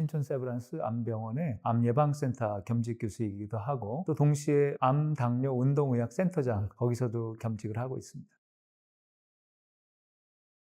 신촌 세브란스 암병원의 암예방센터 겸직 교수이기도 하고 또 동시에 암, 당뇨, 운동의학 센터장 거기서도 겸직을 하고 있습니다.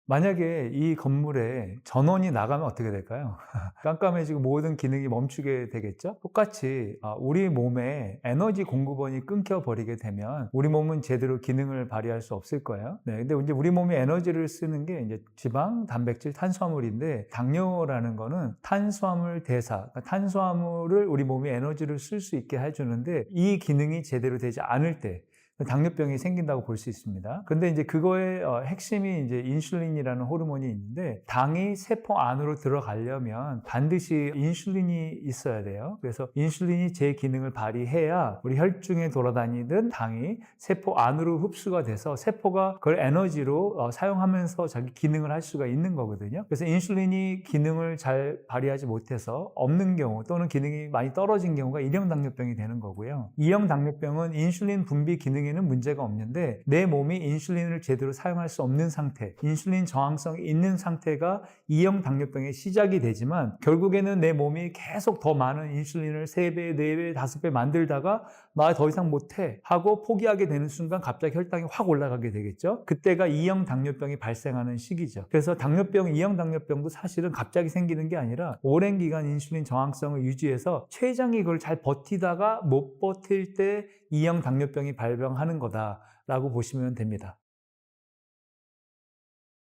만약에 이 건물에 전원이 나가면 어떻게 될까요? 깜깜해지고 모든 기능이 멈추게 되겠죠? 똑같이 우리 몸에 에너지 공급원이 끊겨버리게 되면 우리 몸은 제대로 기능을 발휘할 수 없을 거예요. 네, 근데 이제 우리 몸이 에너지를 쓰는 게 이제 지방, 단백질, 탄수화물인데 당뇨라는 거는 탄수화물 대사, 그러니까 탄수화물을 우리 몸이 에너지를 쓸 수 있게 해주는데 이 기능이 제대로 되지 않을 때 당뇨병이 생긴다고 볼 수 있습니다. 근데 이제 그거의 핵심이 이제 인슐린이라는 호르몬이 있는데 당이 세포 안으로 들어가려면 반드시 인슐린이 있어야 돼요. 그래서 인슐린이 제 기능을 발휘해야 우리 혈중에 돌아다니는 당이 세포 안으로 흡수가 돼서 세포가 그걸 에너지로 사용하면서 자기 기능을 할 수가 있는 거거든요. 그래서 인슐린이 기능을 잘 발휘하지 못해서 없는 경우 또는 기능이 많이 떨어진 경우가 1형 당뇨병이 되는 거고요. 2형 당뇨병은 인슐린 분비 기능에는 문제가 없는데 내 몸이 인슐린을 제대로 사용할 수 없는 상태, 인슐린 저항성이 있는 상태가 2형 당뇨병의 시작이 되지만 결국에는 내 몸이 계속 더 많은 인슐린을 3배, 4배, 5배 만들다가 나 더 이상 못해 하고 포기하게 되는 순간 갑자기 혈당이 확 올라가게 되겠죠. 그때가 2형 당뇨병이 발생하는 시기죠. 그래서 당뇨병, 2형 당뇨병도 사실은 갑자기 생기는 게 아니라 오랜 기간 인슐린 저항성을 유지해서 췌장이 그걸 잘 버티다가 못 버틸 때 2형 당뇨병이 발병하는 거다라고 보시면 됩니다.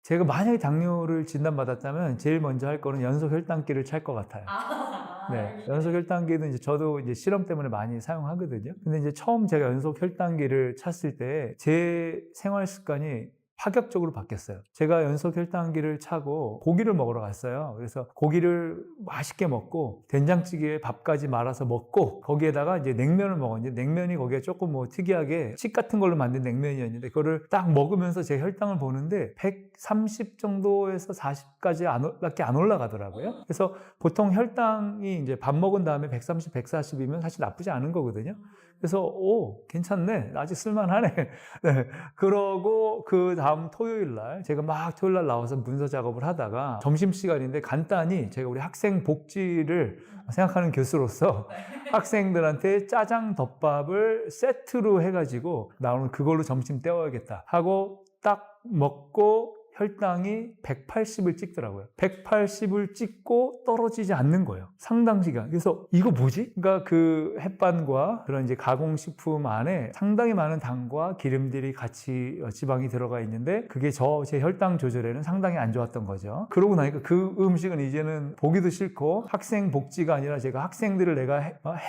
제가 만약에 당뇨를 진단받았다면 제일 먼저 할 거는 연속 혈당기를 찰 것 같아요. 네, 연속 혈당기는 이제 저도 이제 실험 때문에 많이 사용하거든요. 근데 이제 처음 제가 연속 혈당기를 찼을 때 제 생활 습관이 파격적으로 바뀌었어요. 제가 연속 혈당기를 차고 고기를 먹으러 갔어요. 그래서 고기를 맛있게 먹고 된장찌개에 밥까지 말아서 먹고 거기에다가 이제 냉면을 먹었는데 냉면이 거기에 조금 뭐 특이하게 칡 같은 걸로 만든 냉면이었는데 그거를 딱 먹으면서 제 혈당을 보는데 130 정도에서 40까지 밖에 안 올라가더라고요. 그래서 보통 혈당이 이제 밥 먹은 다음에 130, 140이면 사실 나쁘지 않은 거거든요. 그래서 괜찮네. 아직 쓸만하네. 네. 그러고 그 다음 토요일 날 제가 막 토요일 날 나와서 문서 작업을 하다가 점심시간인데 간단히 제가 우리 학생 복지를 생각하는 교수로서 학생들한테 짜장 덮밥을 세트로 해가지고 나 오늘 그걸로 점심 때워야겠다 하고 딱 먹고 혈당이 180을 찍더라고요. 180을 찍고 떨어지지 않는 거예요. 상당 시간. 그래서 이거 뭐지? 그러니까 그 햇반과 그런 이제 가공식품 안에 상당히 많은 당과 기름들이 같이 지방이 들어가 있는데 그게 제 혈당 조절에는 상당히 안 좋았던 거죠. 그러고 나니까 그 음식은 이제는 보기도 싫고 학생 복지가 아니라 제가 학생들을 내가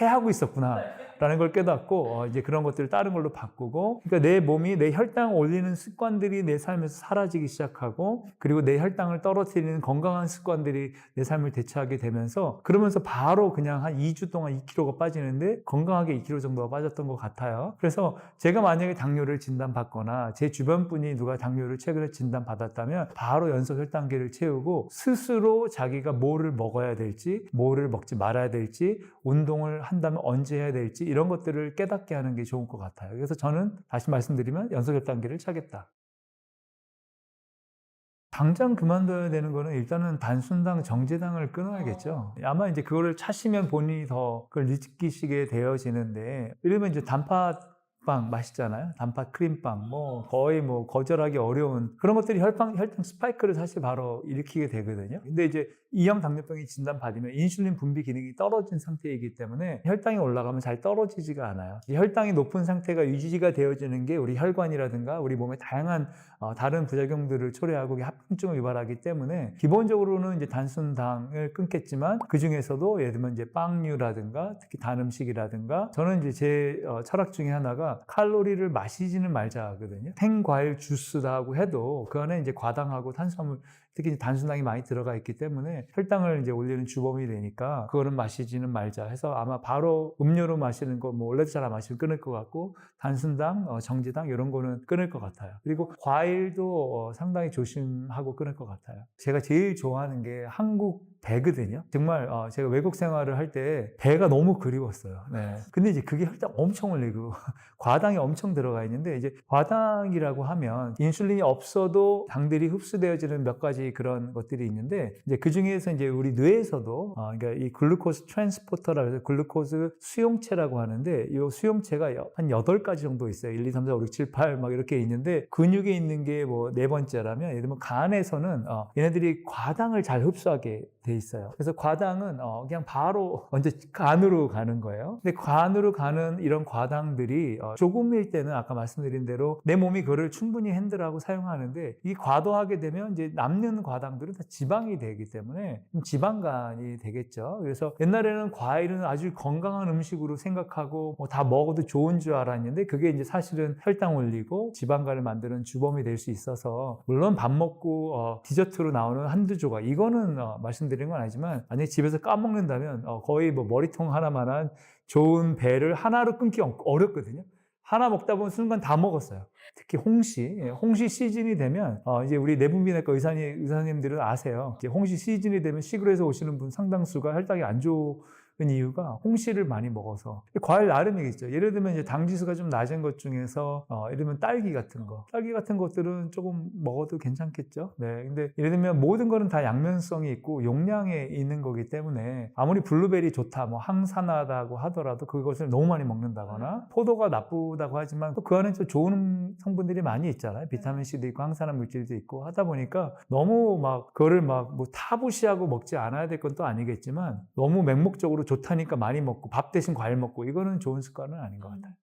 해하고 있었구나 라는 걸 깨닫고 이제 그런 것들을 다른 걸로 바꾸고 그러니까 내 몸이 내 혈당을 올리는 습관들이 내 삶에서 사라지기 시작하고 그리고 내 혈당을 떨어뜨리는 건강한 습관들이 내 삶을 대체하게 되면서 그러면서 바로 그냥 한 2주 동안 2kg가 빠지는데 건강하게 2kg 정도가 빠졌던 것 같아요. 그래서 제가 만약에 당뇨를 진단받거나 제 주변 분이 누가 당뇨를 최근에 진단받았다면 바로 연속 혈당계를 채우고 스스로 자기가 뭐를 먹어야 될지 뭐를 먹지 말아야 될지 운동을 한다면 언제 해야 될지 이런 것들을 깨닫게 하는 게 좋을 것 같아요. 그래서 저는 다시 말씀드리면 연속 혈당계를 차겠다. 당장 그만둬야 되는 거는 일단은 단순당, 정제당을 끊어야겠죠. 아마 이제 그거를 차시면 본인이 더 그걸 느끼시게 되어지는데, 이러면 이제 단팥빵 맛있잖아요. 단팥 크림빵, 거의 거절하기 어려운 그런 것들이 혈당 스파이크를 사실 바로 일으키게 되거든요. 근데 이제 2형 당뇨병이 진단받으면 인슐린 분비 기능이 떨어진 상태이기 때문에 혈당이 올라가면 잘 떨어지지가 않아요. 이 혈당이 높은 상태가 유지가 되어지는 게 우리 혈관이라든가 우리 몸의 다양한 다른 부작용들을 초래하고 합병증을 유발하기 때문에 기본적으로는 이제 단순당을 끊겠지만 그 중에서도 예를 들면 이제 빵류라든가 특히 단 음식이라든가 저는 이제 제 철학 중에 하나가 칼로리를 마시지는 말자 하거든요. 생과일 주스라고 해도 그 안에 이제 과당하고 탄수화물 특히 단순당이 많이 들어가 있기 때문에 혈당을 이제 올리는 주범이 되니까 그거는 마시지는 말자 해서 아마 바로 음료로 마시는 거 원래도 잘 안 마시면 끊을 것 같고 단순당, 정제당 이런 거는 끊을 것 같아요. 그리고 과일도 상당히 조심하고 끊을 것 같아요. 제가 제일 좋아하는 게 한국 배거든요. 정말 제가 외국 생활을 할 때 배가 너무 그리웠어요. 네. 근데 이제 그게 혈당 엄청 올리고 과당이 엄청 들어가 있는데 이제 과당이라고 하면 인슐린이 없어도 당들이 흡수되어지는 몇 가지 그런 것들이 있는데 이제 그 중에서 이제 우리 뇌에서도 그러니까 이 글루코스 트랜스포터라고 해서 글루코스 수용체라고 하는데 이 수용체가 한 8가지 정도 있어요. 1, 2, 3, 4, 5, 6, 7, 8 막 이렇게 있는데 근육에 있는 게 뭐 네 번째라면 예를 들면 간에서는 얘네들이 과당을 잘 흡수하게 돼 있어요. 그래서 과당은 그냥 바로 먼저 간으로 가는 거예요. 근데 간으로 가는 이런 과당들이 조금일 때는 아까 말씀드린 대로 내 몸이 그거를 충분히 핸들하고 사용하는데 이 과도하게 되면 이제 남는 과당들은 다 지방이 되기 때문에 지방간이 되겠죠. 그래서 옛날에는 과일은 아주 건강한 음식으로 생각하고 뭐 다 먹어도 좋은 줄 알았는데 그게 이제 사실은 혈당 올리고 지방간을 만드는 주범이 될 수 있어서 물론 밥 먹고 디저트로 나오는 한두 조각 이거는 말씀드린 건 아니지만 만약에 집에서 까먹는다면 거의 뭐 머리통 하나만한 좋은 배를 하나로 끊기 어렵거든요. 하나 먹다 보면 순간 다 먹었어요. 특히 홍시 시즌이 되면 이제 우리 내분비내과 의사님들은 아세요. 이제 홍시 시즌이 되면 시골에서 오시는 분 상당수가 혈당이 안 좋은 이유가 홍시를 많이 먹어서 과일 나름이겠죠. 예를 들면 이제 당 지수가 좀 낮은 것 중에서 예를 들면 딸기 같은 것들은 조금 먹어도 괜찮겠죠. 네, 근데 예를 들면 모든 거는 다 양면성이 있고 용량에 있는 거기 때문에 아무리 블루베리 좋다, 뭐 항산화다고 하더라도 그것을 너무 많이 먹는다거나 포도가 나쁘다고 하지만 또 그 안에 좀 좋은 성분들이 많이 있잖아요. 비타민 C도 있고 항산화 물질도 있고 하다 보니까 너무 막 그거를 막 뭐 타부시하고 먹지 않아야 될 건 또 아니겠지만 너무 맹목적으로 좋다니까 많이 먹고 밥 대신 과일 먹고 이거는 좋은 습관은 아닌 것 같아요.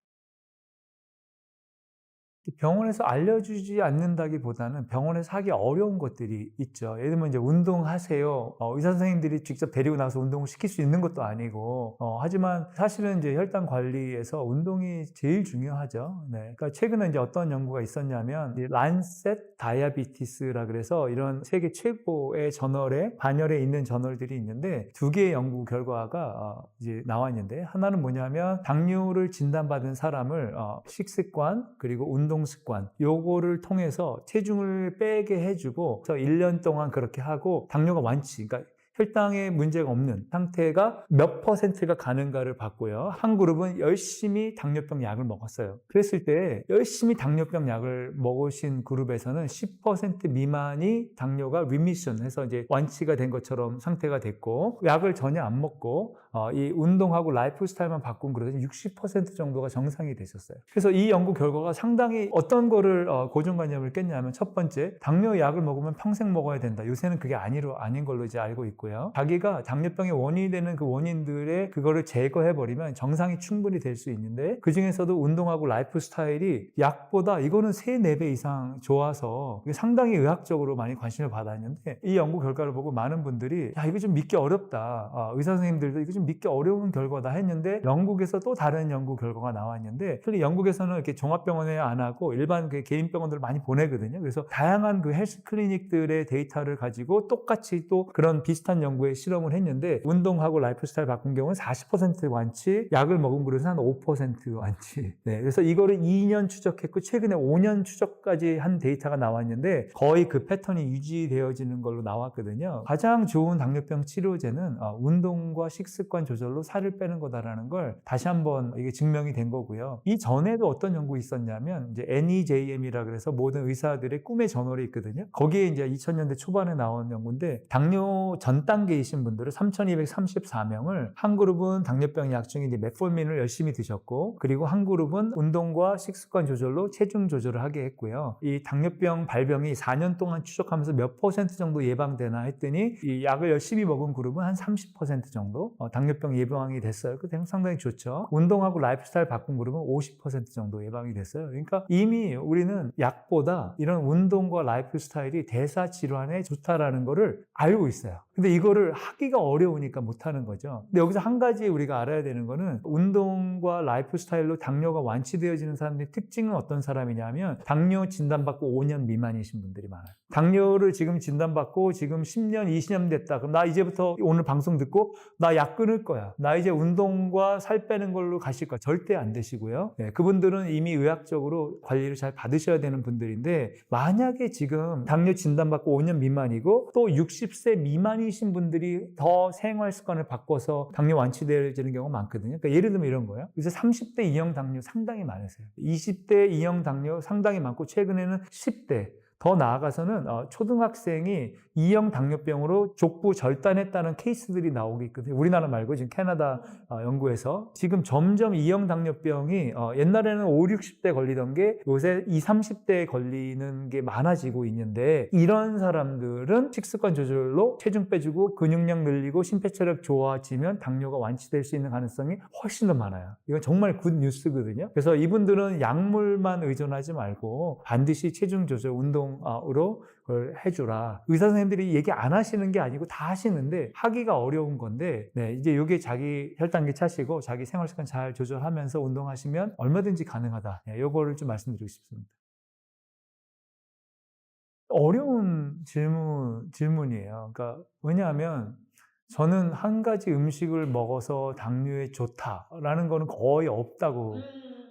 병원에서 알려주지 않는다기보다는 병원에서 하기 어려운 것들이 있죠. 예를 들면 이제 운동하세요. 의사 선생님들이 직접 데리고 나서 운동을 시킬 수 있는 것도 아니고, 하지만 사실은 이제 혈당 관리에서 운동이 제일 중요하죠. 네. 그러니까 최근에 이제 어떤 연구가 있었냐면, 란셋 다이아비티스라 그래서 이런 세계 최고의 저널에 반열에 있는 저널들이 있는데 두 개의 연구 결과가 이제 나왔는데 하나는 뭐냐면 당뇨를 진단받은 사람을 식습관 그리고 운동 습관 요거를 통해서 체중을 빼게 해주고 그래서 1년 동안 그렇게 하고 당뇨가 완치 그러니까 혈당에 문제가 없는 상태가 몇 %가 가는가를 봤고요. 한 그룹은 열심히 당뇨병 약을 먹었어요. 그랬을 때 열심히 당뇨병 약을 먹으신 그룹에서는 10% 미만이 당뇨가 리미션 해서 이제 완치가 된 것처럼 상태가 됐고 약을 전혀 안 먹고 이 운동하고 라이프 스타일만 바꾼 그룹에서 60% 정도가 정상이 되셨어요. 그래서 이 연구 결과가 상당히 어떤 거를 고정관념을 깼냐면 첫 번째 당뇨 약을 먹으면 평생 먹어야 된다. 요새는 그게 아닌 걸로 이제 알고 있고요. 자기가 당뇨병의 원인이 되는 그 원인들의 그거를 제거해버리면 정상이 충분히 될 수 있는데 그 중에서도 운동하고 라이프 스타일이 약보다 이거는 3, 4배 이상 좋아서 상당히 의학적으로 많이 관심을 받았는데 이 연구 결과를 보고 많은 분들이 야 이거 좀 믿기 어렵다. 의사 선생님들도 이거 좀 믿기 어려운 결과다 했는데 영국에서 또 다른 연구 결과가 나왔는데 특히 영국에서는 이렇게 종합병원에 안 하고 일반 그 개인 병원들을 많이 보내거든요. 그래서 다양한 그 헬스 클리닉들의 데이터를 가지고 똑같이 또 그런 비슷한 연구에 실험을 했는데 운동하고 라이프 스타일 바꾼 경우는 40% 완치, 약을 먹은 그룹은 한 5% 완치. 네, 그래서 이거를 2년 추적했고 최근에 5년 추적까지 한 데이터가 나왔는데 거의 그 패턴이 유지되어지는 걸로 나왔거든요. 가장 좋은 당뇨병 치료제는 운동과 식습관 조절로 살을 빼는 거다라는 걸 다시 한번 이게 증명이 된 거고요. 이 전에도 어떤 연구 있었냐면 이제 NEJM이라 그래서 모든 의사들의 꿈의 저널이 있거든요. 거기에 이제 2000년대 초반에 나온 연구인데 당뇨 전 단계이신 분들을 3,234명을 한 그룹은 당뇨병 약 중에 이제 메폴민을 열심히 드셨고 그리고 한 그룹은 운동과 식습관 조절로 체중 조절을 하게 했고요. 이 당뇨병 발병이 4년 동안 추적하면서 몇 % 정도 예방되나 했더니 이 약을 열심히 먹은 그룹은 한 30% 정도 당뇨병 예방이 됐어요. 그 상당히 좋죠. 운동하고 라이프스타일 바꾼 그룹은 50% 정도 예방이 됐어요. 그러니까 이미 우리는 약보다 이런 운동과 라이프스타일이 대사질환에 좋다라는 거를 알고 있어요. 근데 이거를 하기가 어려우니까 못하는 거죠. 근데 여기서 한 가지 우리가 알아야 되는 거는 운동과 라이프 스타일로 당뇨가 완치되어지는 사람들의 특징은 어떤 사람이냐면 당뇨 진단받고 5년 미만이신 분들이 많아요. 당뇨를 지금 진단받고 지금 10년, 20년 됐다. 그럼 나 이제부터 오늘 방송 듣고 나 약 끊을 거야. 나 이제 운동과 살 빼는 걸로 가실 거야. 절대 안 되시고요. 네, 그분들은 이미 의학적으로 관리를 잘 받으셔야 되는 분들인데 만약에 지금 당뇨 진단받고 5년 미만이고 또 60세 미만이 이상이신 분들이 더 생활 습관을 바꿔서 당뇨 완치되는 경우가 많거든요. 그러니까 예를 들면 이런 거예요. 요새 30대 2형 당뇨 상당히 많으세요. 20대 2형 당뇨 상당히 많고 최근에는 10대 더 나아가서는 초등학생이 2형 당뇨병으로 족부 절단했다는 케이스들이 나오고 있거든요. 우리나라 말고 지금 캐나다 연구에서 지금 점점 2형 당뇨병이 옛날에는 5, 60대 걸리던 게 요새 20, 30대에 걸리는 게 많아지고 있는데 이런 사람들은 식습관 조절로 체중 빼주고 근육량 늘리고 심폐체력 좋아지면 당뇨가 완치될 수 있는 가능성이 훨씬 더 많아요. 이건 정말 굿 뉴스거든요. 그래서 이분들은 약물만 의존하지 말고 반드시 체중 조절 운동으로 그걸 해주라. 의사 선생님들이 얘기 안 하시는 게 아니고 다 하시는데 하기가 어려운 건데 네, 이제 이게 자기 혈당계 차시고 자기 생활습관 잘 조절하면서 운동하시면 얼마든지 가능하다. 네, 이거를 좀 말씀드리고 싶습니다. 어려운 질문이에요. 그러니까 왜냐하면 저는 한 가지 음식을 먹어서 당뇨에 좋다라는 거는 거의 없다고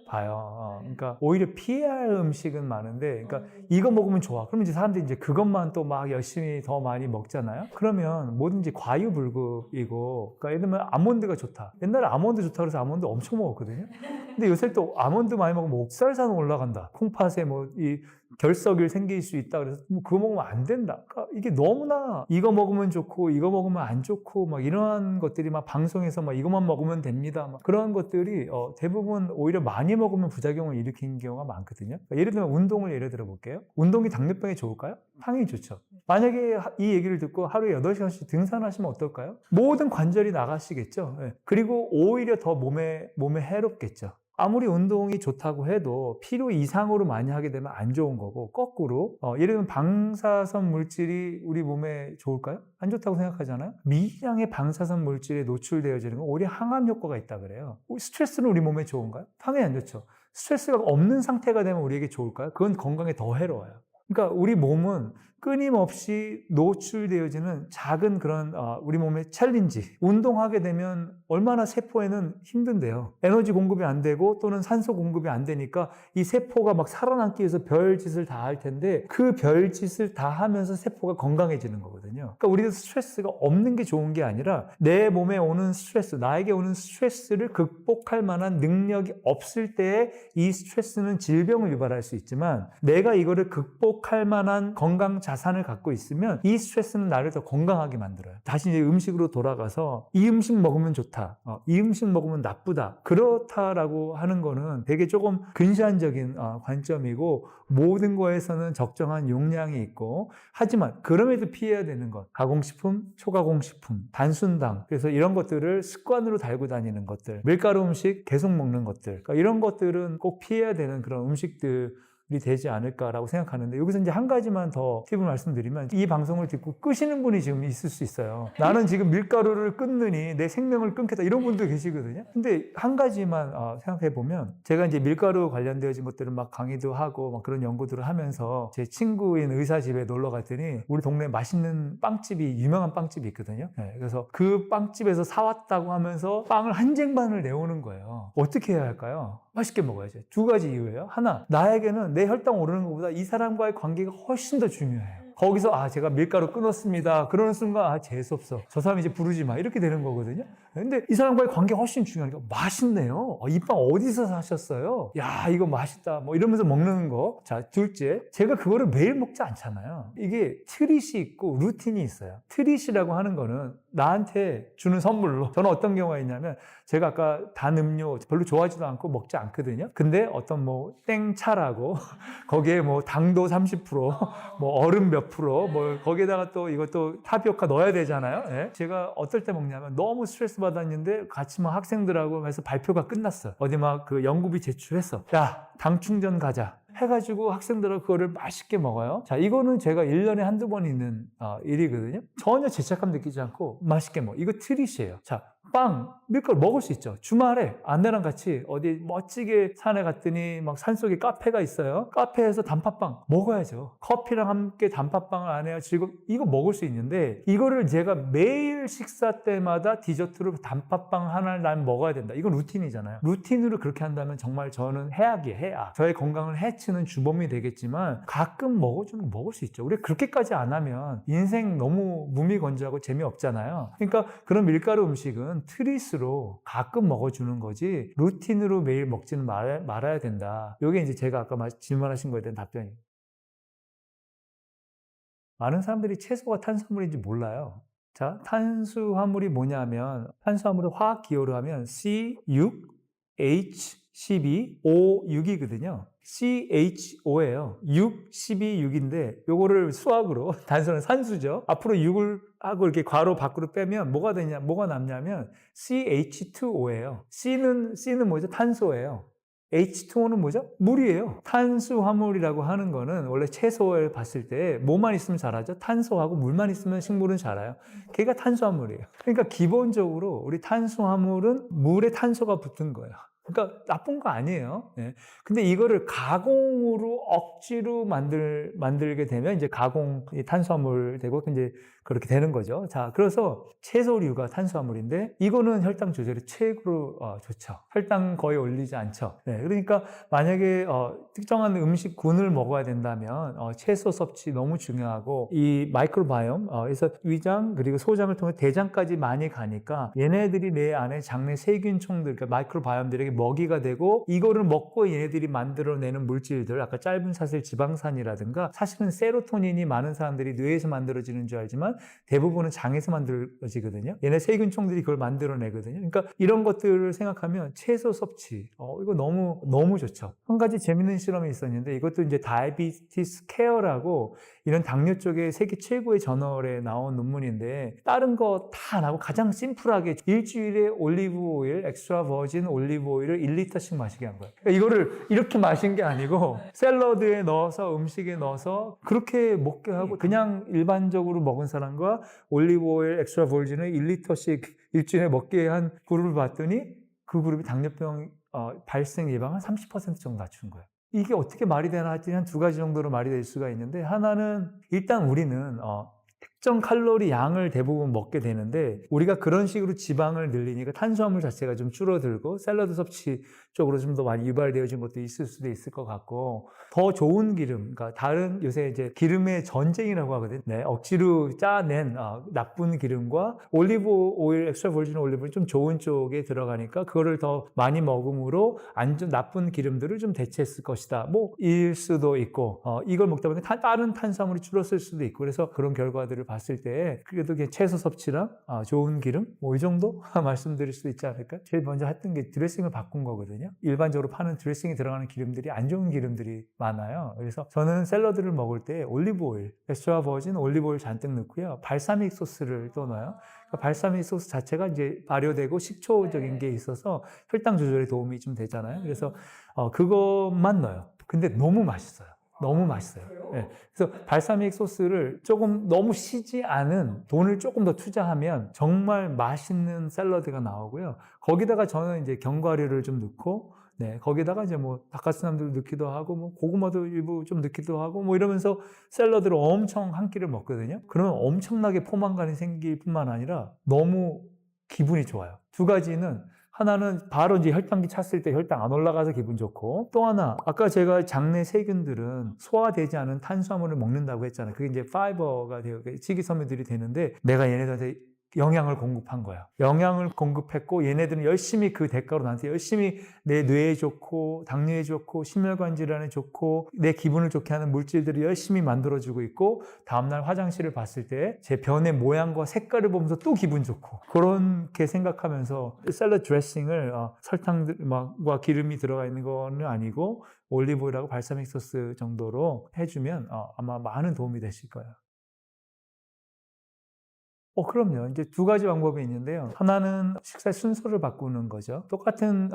봐요. 그러니까 오히려 피해야 할 음식은 많은데, 그러니까 이거 먹으면 좋아. 그러면 이제 사람들이 이제 그것만 또 막 열심히 더 많이 먹잖아요. 그러면 뭐든지 과유불급이고, 그러니까 예를 들면 아몬드가 좋다. 옛날에 아몬드 좋다 그래서 아몬드 엄청 먹었거든요. 근데 요새 또 아몬드 많이 먹으면 옥살산 올라간다. 콩팥에 뭐 이 결석이 생길 수 있다 그래서 뭐 그거 먹으면 안 된다. 그러니까 이게 너무나 이거 먹으면 좋고 이거 먹으면 안 좋고 막 이러한 것들이 막 방송에서 막 이것만 먹으면 됩니다. 막 그런 것들이 대부분 오히려 많이 먹으면 부작용을 일으키는 경우가 많거든요. 그러니까 예를 들면 운동을 예를 들어 볼게요. 운동이 당뇨병에 좋을까요? 당연히 좋죠. 만약에 이 얘기를 듣고 하루에 8시간씩 등산하시면 어떨까요? 모든 관절이 나가시겠죠. 네. 그리고 오히려 더 몸에 해롭겠죠. 아무리 운동이 좋다고 해도 필요 이상으로 많이 하게 되면 안 좋은 거고 거꾸로 예를 들면 방사선 물질이 우리 몸에 좋을까요? 안 좋다고 생각하잖아요. 미량의 방사선 물질에 노출되어지는 건 오히려 항암 효과가 있다 그래요. 스트레스는 우리 몸에 좋은가요? 당연히 안 좋죠. 스트레스가 없는 상태가 되면 우리에게 좋을까요? 그건 건강에 더 해로워요. 그러니까 우리 몸은 끊임없이 노출되어지는 작은 그런 우리 몸의 챌린지. 운동하게 되면 얼마나 세포에는 힘든데요. 에너지 공급이 안 되고 또는 산소 공급이 안 되니까 이 세포가 막 살아남기 위해서 별짓을 다 할 텐데 그 별짓을 다 하면서 세포가 건강해지는 거거든요. 그러니까 우리도 스트레스가 없는 게 좋은 게 아니라 내 몸에 오는 스트레스, 나에게 오는 스트레스를 극복할 만한 능력이 없을 때에 이 스트레스는 질병을 유발할 수 있지만 내가 이거를 극복할 만한 건강 자산을 갖고 있으면 이 스트레스는 나를 더 건강하게 만들어요. 다시 이제 음식으로 돌아가서 이 음식 먹으면 좋다. 이 음식 먹으면 나쁘다. 그렇다라고 하는 거는 되게 조금 근시안적인 관점이고 모든 거에서는 적정한 용량이 있고 하지만 그럼에도 피해야 되는 것. 가공식품, 초가공식품, 단순당. 그래서 이런 것들을 습관으로 달고 다니는 것들. 밀가루 음식 계속 먹는 것들. 그러니까 이런 것들은 꼭 피해야 되는 그런 음식들 되지 않을까라고 생각하는데 여기서 이제 한 가지만 더 팁을 말씀드리면 이 방송을 듣고 끄시는 분이 지금 있을 수 있어요. 나는 지금 밀가루를 끊느니 내 생명을 끊겠다 이런 분도 계시거든요. 근데 한 가지만 생각해 보면 제가 이제 밀가루 관련되어진 것들을 막 강의도 하고 막 그런 연구들을 하면서 제 친구인 의사 집에 놀러 갔더니 우리 동네에 맛있는 빵집이 유명한 빵집이 있거든요. 네, 그래서 그 빵집에서 사왔다고 하면서 빵을 한 쟁반을 내오는 거예요. 어떻게 해야 할까요? 맛있게 먹어야죠. 두 가지 이유예요. 하나, 나에게는 내 혈당 오르는 것보다 이 사람과의 관계가 훨씬 더 중요해요. 거기서 제가 밀가루 끊었습니다. 그러는 순간 재수없어. 저 사람 이제 부르지 마. 이렇게 되는 거거든요. 근데 이 사람과의 관계가 훨씬 중요하니까 맛있네요. 이 빵 어디서 사셨어요? 야, 이거 맛있다. 뭐 이러면서 먹는 거. 자, 둘째, 제가 그거를 매일 먹지 않잖아요. 이게 트릿이 있고 루틴이 있어요. 트릿이라고 하는 거는 나한테 주는 선물로 저는 어떤 경우가 있냐면 제가 아까 단 음료 별로 좋아하지도 않고 먹지 않거든요. 근데 어떤 뭐 땡차라고 거기에 뭐 당도 30%, 뭐 얼음 몇 프로, 뭐 거기에다가 또 이것도 타피오카 넣어야 되잖아요. 네? 제가 어떨 때 먹냐면 너무 스트레스 받았는데 같이 막 학생들하고 해서 발표가 끝났어. 어디 막 그 연구비 제출했어. 야, 당 충전 가자. 해가지고 학생들하고 그거를 맛있게 먹어요. 자, 이거는 제가 1년에 한두 번 있는 일이거든요. 전혀 죄책감 느끼지 않고 맛있게 먹어. 이거 트릿이에요. 자, 빵, 밀가루 먹을 수 있죠. 주말에 아내랑 같이 어디 멋지게 산에 갔더니 막 산속에 카페가 있어요. 카페에서 단팥빵 먹어야죠. 커피랑 함께 단팥빵을 아내와 이거 먹을 수 있는데 이거를 제가 매일 식사 때마다 디저트로 단팥빵 하나를 난 먹어야 된다. 이건 루틴이잖아요. 루틴으로 그렇게 한다면 정말 저는 해악이에요. 해악. 저의 건강을 해치는 주범이 되겠지만 가끔 먹어주면 먹을 수 있죠. 우리 그렇게까지 안 하면 인생 너무 무미건조하고 재미없잖아요. 그러니까 그런 밀가루 음식은 트릿으로 가끔 먹어주는 거지 루틴으로 매일 먹지는 말아야 된다. 이게 이제 제가 아까 질문하신 거에 대한 답변이에요. 많은 사람들이 채소가 탄수화물인지 몰라요. 자, 탄수화물이 뭐냐면 탄수화물을 화학 기호로 하면 C6, H12, O6이거든요. CHO예요. 6, 12, 6인데 요거를 수학으로 단순한 산수죠. 앞으로 6을 하고 이렇게 괄호 밖으로 빼면 뭐가 남냐면 CH2O예요. C는 뭐죠? 탄소예요. H2O는 뭐죠? 물이에요. 탄수화물이라고 하는 거는 원래 채소를 봤을 때 뭐만 있으면 자라죠? 탄소하고 물만 있으면 식물은 자라요. 걔가 탄수화물이에요. 그러니까 기본적으로 우리 탄수화물은 물에 탄소가 붙은 거예요. 그러니까 나쁜 거 아니에요. 네. 근데 이거를 가공으로 억지로 만들게 되면 이제 가공이 탄수화물 되고 이제 그렇게 되는 거죠. 자, 그래서 채소류가 탄수화물인데 이거는 혈당 조절이 최고로 좋죠. 혈당 거의 올리지 않죠. 네, 그러니까 만약에 특정한 음식군을 먹어야 된다면 채소 섭취 너무 중요하고 이 마이크로바이옴 그래서 위장 그리고 소장을 통해 대장까지 많이 가니까 얘네들이 내 안에 장내 세균총들 그러니까 마이크로바이옴들에게 먹이가 되고 이거를 먹고 얘네들이 만들어내는 물질들 아까 짧은 사슬 지방산이라든가 사실은 세로토닌이 많은 사람들이 뇌에서 만들어지는 줄 알지만 대부분은 장에서 만들어지거든요. 얘네 세균총들이 그걸 만들어내거든요. 그러니까 이런 것들을 생각하면 채소 섭취 이거 너무 좋죠. 한 가지 재밌는 실험이 있었는데 이것도 이제 다이비티스 케어라고 이런 당뇨 쪽에 세계 최고의 저널에 나온 논문인데 다른 거 다 안 하고 가장 심플하게 일주일에 올리브 오일, 엑스트라 버진 올리브 오일을 1리터씩 마시게 한 거예요. 그러니까 이거를 이렇게 마신 게 아니고 샐러드에 넣어서 음식에 넣어서 그렇게 먹게 하고 그냥 일반적으로 먹은 사람과 올리브 오일, 엑스트라 버진을 1리터씩 일주일에 먹게 한 그룹을 봤더니 그 그룹이 당뇨병 발생 예방을 30% 정도 낮춘 거예요. 이게 어떻게 말이 되나 했더니 한 두 가지 정도로 말이 될 수가 있는데 하나는 일단 우리는 특정 칼로리 양을 대부분 먹게 되는데 우리가 그런 식으로 지방을 늘리니까 탄수화물 자체가 좀 줄어들고 샐러드 섭취 쪽으로 좀 더 많이 유발되어진 것도 있을 수도 있을 것 같고 더 좋은 기름, 그러니까 다른 요새 이제 기름의 전쟁이라고 하거든요. 네, 억지로 짜낸 나쁜 기름과 올리브 오일, 엑스트라 버진 올리브 오일 좀 좋은 쪽에 들어가니까 그거를 더 많이 먹음으로 나쁜 기름들을 좀 대체했을 것이다. 뭐 일 수도 있고 이걸 먹다 보니까 다른 탄수화물이 줄었을 수도 있고 그래서 그런 결과들을 봤을 때 그래도 채소 섭취랑 좋은 기름 뭐 이 정도 말씀드릴 수 있지 않을까? 제일 먼저 했던 게 드레싱을 바꾼 거거든요. 일반적으로 파는 드레싱에 들어가는 기름들이 안 좋은 기름들이 많아요. 그래서 저는 샐러드를 먹을 때 올리브 오일, 엑스트라 버진 올리브 오일 잔뜩 넣고요. 발사믹 소스를 또 넣어요. 그러니까 발사믹 소스 자체가 이제 발효되고 식초적인 게 있어서 혈당 조절에 도움이 좀 되잖아요. 그래서 그것만 넣어요. 근데 너무 맛있어요. 너무 맛있어요. 네. 그래서 발사믹 소스를 조금 너무 시지 않은 돈을 조금 더 투자하면 정말 맛있는 샐러드가 나오고요. 거기다가 저는 이제 견과류를 좀 넣고, 네, 거기다가 이제 뭐 닭가슴살도 넣기도 하고, 뭐 고구마도 일부 좀 넣기도 하고, 뭐 이러면서 샐러드를 엄청 한 끼를 먹거든요. 그러면 엄청나게 포만감이 생길 뿐만 아니라 너무 기분이 좋아요. 두 가지는 하나는 바로 이제 혈당기 찼을 때 혈당 안 올라가서 기분 좋고 또 하나 아까 제가 장내 세균들은 소화되지 않은 탄수화물을 먹는다고 했잖아요. 그게 이제 파이버가 되고 식이섬유들이 되는데 내가 얘네들한테 영양을 공급한 거야. 영양을 공급했고 얘네들은 열심히 그 대가로 나한테 열심히 내 뇌에 좋고 당뇨에 좋고 심혈관 질환에 좋고 내 기분을 좋게 하는 물질들을 열심히 만들어주고 있고 다음날 화장실을 봤을 때 제 변의 모양과 색깔을 보면서 또 기분 좋고 그렇게 생각하면서 샐러드 드레싱을 설탕과 기름이 들어가 있는 거는 아니고 올리브오일하고 발사믹 소스 정도로 해주면 아마 많은 도움이 되실 거예요. 그럼요. 이제 두 가지 방법이 있는데요. 하나는 식사 순서를 바꾸는 거죠. 똑같은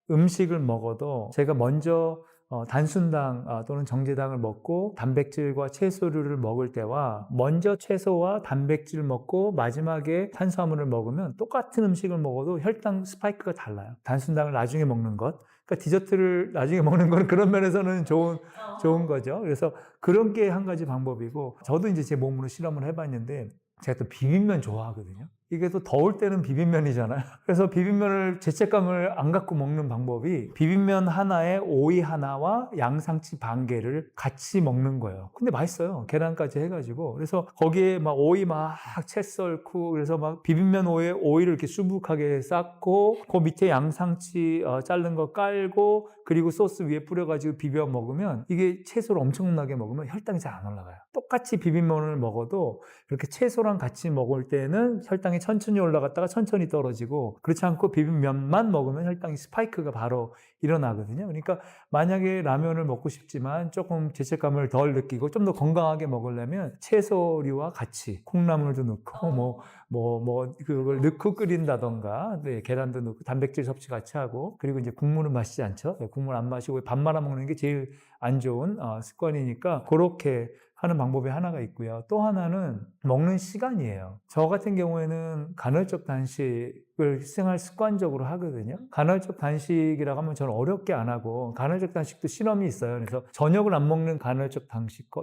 음식을 먹어도 제가 먼저 단순당 또는 정제당을 먹고 단백질과 채소류를 먹을 때와 먼저 채소와 단백질 먹고 마지막에 탄수화물을 먹으면 똑같은 음식을 먹어도 혈당 스파이크가 달라요. 단순당을 나중에 먹는 것. 그러니까 디저트를 나중에 먹는 건 그런 면에서는 좋은 거죠. 그래서 그런 게 한 가지 방법이고, 저도 이제 제 몸으로 실험을 해봤는데 제가 또 비빔면 좋아하거든요. 이게 또 더울 때는 비빔면이잖아요. 그래서 비빔면을 죄책감을 안 갖고 먹는 방법이 비빔면 하나에 오이 하나와 양상치 반 개를 같이 먹는 거예요. 근데 맛있어요. 계란까지 해가지고. 그래서 거기에 막 오이 막 채 썰고, 그래서 막 비빔면 오이에 오이를 이렇게 수북하게 쌓고, 그 밑에 양상치 자른 거 깔고, 그리고 소스 위에 뿌려가지고 비벼 먹으면, 이게 채소를 엄청나게 먹으면 혈당이 잘 안 올라가요. 똑같이 비빔면을 먹어도 이렇게 채소랑 같이 먹을 때는 혈당이 천천히 올라갔다가 천천히 떨어지고, 그렇지 않고 비빔면만 먹으면 혈당이 스파이크가 바로 일어나거든요. 그러니까 만약에 라면을 먹고 싶지만 조금 죄책감을 덜 느끼고 좀 더 건강하게 먹으려면 채소류와 같이 콩나물도 넣고 그걸 넣고 끓인다던가, 네, 계란도 넣고 단백질 섭취 같이 하고, 그리고 이제 국물은 마시지 않죠. 네, 국물 안 마시고 밥 말아 먹는 게 제일 안 좋은 습관이니까 그렇게 하는 방법이 하나가 있고요. 또 하나는 먹는 시간이에요. 저 같은 경우에는 간헐적 단식을 생활 습관적으로 하거든요. 간헐적 단식이라고 하면 저는 어렵게 안 하고, 간헐적 단식도 실험이 있어요. 그래서 저녁을 안 먹는 간헐적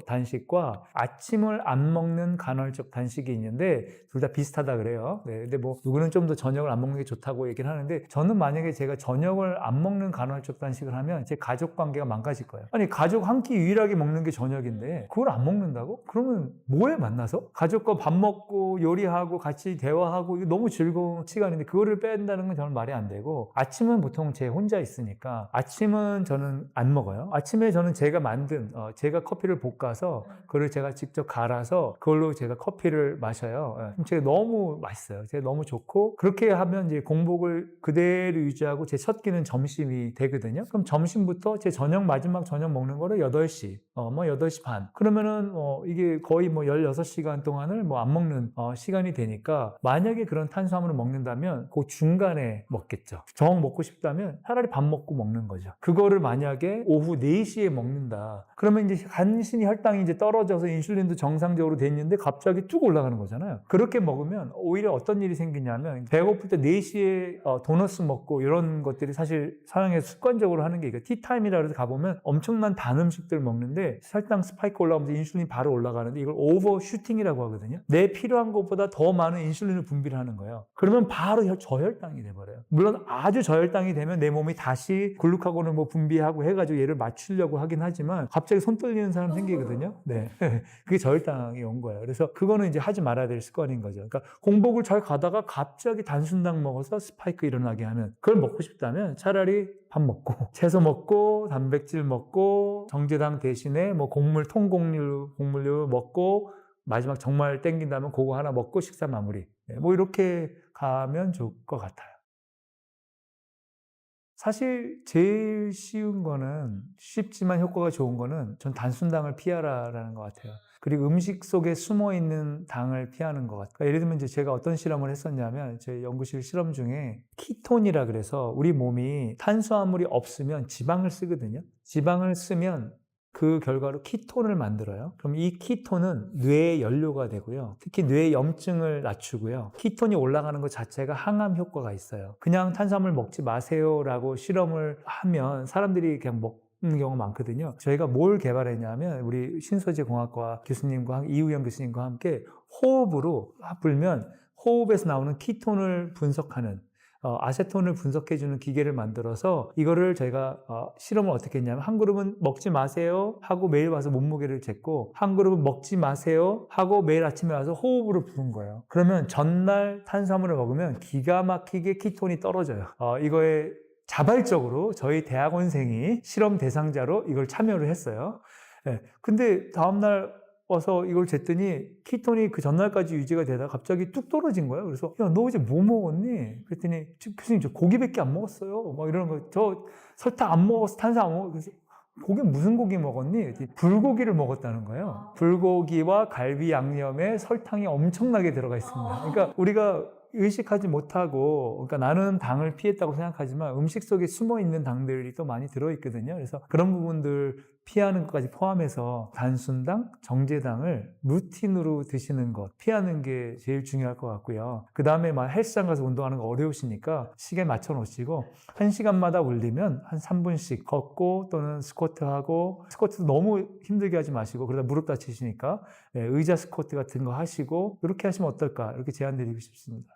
단식과 아침을 안 먹는 간헐적 단식이 있는데 둘 다 비슷하다 그래요. 네, 근데 뭐 누구는 좀 더 저녁을 안 먹는 게 좋다고 얘기를 하는데, 저는 만약에 제가 저녁을 안 먹는 간헐적 단식을 하면 제 가족 관계가 망가질 거예요. 아니, 가족 한 끼 유일하게 먹는 게 저녁인데 그걸 안 먹는다고? 그러면 뭐에 만나서? 가족과 밥 먹고 요리하고 같이 대화하고, 이게 너무 즐거운 시간인데 그거를 뺀다는 건 저는 말이 안 되고, 아침은 보통 제 혼자 있으니까 아침은 저는 안 먹어요. 아침에 저는 제가 만든 제가 커피를 볶아서 그걸 제가 직접 갈아서 그걸로 제가 커피를 마셔요. 제가 너무 맛있어요. 제가 너무 좋고, 그렇게 하면 이제 공복을 그대로 유지하고 제 첫 끼는 점심이 되거든요. 그럼 점심부터 제 마지막 저녁 먹는 거를 8시, 8시 반. 그러면은 이게 거의 16시간 동안을 안 먹는 시간이 되니까, 만약에 그런 탄수화물을 먹는다면 그 중간에 먹겠죠. 정 먹고 싶다면 차라리 밥 먹고 먹는 거죠. 그거를 만약에 오후 4시에 먹는다. 그러면 이제 간신히 혈당이 이제 떨어져서 인슐린도 정상적으로 돼 있는데 갑자기 쭉 올라가는 거잖아요. 그렇게 먹으면 오히려 어떤 일이 생기냐면, 배고플 때 4시에 도너스 먹고 이런 것들이 사실 서양에서 습관적으로 하는 게, 티타임이라 해서 가보면 엄청난 단 음식들 먹는데 혈당 스파이크 올라오면서 인슐린이 바로 올라가는데, 이걸 오버슈팅이라고 하거든요. 내 필요한 것보다 더 많은 인슐린을 분비를 하는 거예요. 그러면 바로 저혈당이 돼버려요. 물론 아주 저혈당이 되면 내 몸이 다시 글루카곤을 분비하고 해가지고 얘를 맞추려고 하긴 하지만 갑자기 손 떨리는 사람 생기거든요. 네. 그게 저혈당이 온 거예요. 그래서 그거는 이제 하지 말아야 될 습관인 거죠. 그러니까 공복을 잘 가다가 갑자기 단순당 먹어서 스파이크 일어나게 하면, 그걸 먹고 싶다면 차라리 밥 먹고 채소 먹고 단백질 먹고 정제당 대신에 통곡물류 먹고, 마지막 정말 땡긴다면 그거 하나 먹고 식사 마무리. 네, 이렇게 가면 좋을 것 같아요. 사실 제일 쉬운 거는, 쉽지만 효과가 좋은 거는 전 단순당을 피하라라는 것 같아요. 그리고 음식 속에 숨어있는 당을 피하는 것 같아요. 그러니까 예를 들면 이제 제가 어떤 실험을 했었냐면, 제 연구실 실험 중에 키톤이라 그래서 우리 몸이 탄수화물이 없으면 지방을 쓰거든요. 지방을 쓰면 그 결과로 키톤을 만들어요. 그럼 이 키톤은 뇌의 연료가 되고요. 특히 뇌 염증을 낮추고요. 키톤이 올라가는 것 자체가 항암 효과가 있어요. 그냥 탄수화물 먹지 마세요라고 실험을 하면 사람들이 그냥 먹는 경우가 많거든요. 저희가 뭘 개발했냐면, 우리 신소재 공학과 교수님과 이우영 교수님과 함께 호흡으로 불면 호흡에서 나오는 키톤을 분석하는, 아세톤을 분석해주는 기계를 만들어서, 이거를 저희가 실험을 어떻게 했냐면, 한 그룹은 먹지 마세요 하고 매일 와서 몸무게를 쟀고, 한 그룹은 먹지 마세요 하고 매일 아침에 와서 호흡으로 부은 거예요. 그러면 전날 탄수화물을 먹으면 기가 막히게 키톤이 떨어져요. 이거에 자발적으로 저희 대학원생이 실험 대상자로 이걸 참여를 했어요. 네. 근데 다음날 와서 이걸 쟀더니 키톤이 그 전날까지 유지가 되다가 갑자기 뚝 떨어진 거예요. 그래서 야, 너 어제 뭐 먹었니? 그랬더니 교수님, 저 고기밖에 안 먹었어요. 이러는 거. 저 설탕 안 먹었어, 탄수화물 안 먹었어. 그래서 고기 무슨 고기 먹었니? 불고기를 먹었다는 거예요. 불고기와 갈비 양념에 설탕이 엄청나게 들어가 있습니다. 그러니까 우리가 의식하지 못하고, 그러니까 나는 당을 피했다고 생각하지만 음식 속에 숨어 있는 당들이 또 많이 들어있거든요. 그래서 그런 부분들 피하는 것까지 포함해서 단순당, 정제당을 루틴으로 드시는 것, 피하는 게 제일 중요할 것 같고요. 그 다음에 막 헬스장 가서 운동하는 거 어려우시니까 시계 맞춰 놓으시고 1시간마다 울리면 한 3분씩 걷고 또는 스쿼트하고, 스쿼트도 너무 힘들게 하지 마시고 그러다 무릎 다치시니까 의자 스쿼트 같은 거 하시고 이렇게 하시면 어떨까, 이렇게 제안 드리고 싶습니다.